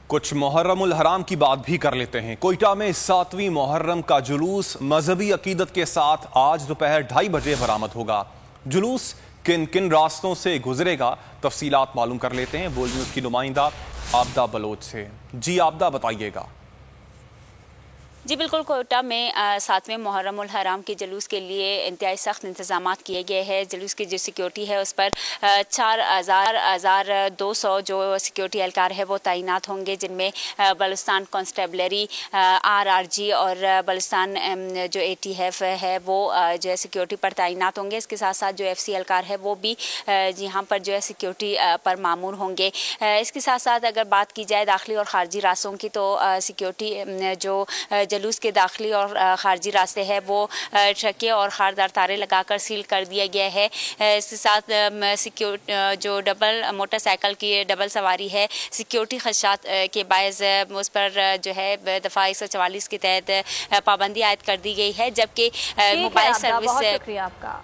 कुछ मुहर्रमुल हराम की बात भी कर लेते हैं। कोयटा में 7वीं मुहर्रम का जुलूस मजहबी अकीदत के साथ आज दोपहर 2:30 बजे बरामद होगा। जुलूस किन किन रास्तों से गुजरेगा, तफसीलात मालूम कर लेते हैं बोल न्यूज़ की नुमाइंदा आबदा बलोच से। जी आबदा, बताइएगा। जी बिल्कुल, कोयटा में 7वें मुहर्रमुल हराम के जुलूस के लिए इंतहाई सख्त इंतजाम किए गए हैं। जुलूस की जो सिक्योरिटी है उस पर 4,200 जो सिक्योरिटी एहलकार है वो तैनात होंगे, जिनमें बलुस्तान कांस्टेबलरी, RRG और बलुस्तान जो ATF है वो जो है सिक्योरिटी पर तैनात होंगे। इसके साथ साथ जो FC एहलकार है वो भी यहाँ पर जो है सिक्योरिटी पर मामूर होंगे। इसके साथ साथ अगर बात की जाए दाखिली और खारजी रास्तों की, तो सिक्योरिटी जो जुलूस के दाखिली और खारजी रास्ते हैं वो ट्रकें और खारदार तारे लगाकर सील कर दिया गया है। इसके साथ जो डबल मोटरसाइकिल की डबल सवारी है, सिक्योरिटी खदशात के बायस उस पर जो है दफ़ा 144 के तहत पाबंदी आयद कर दी गई है, जबकि मोबाइल सर्विस। बहुत शुक्रिया आपका।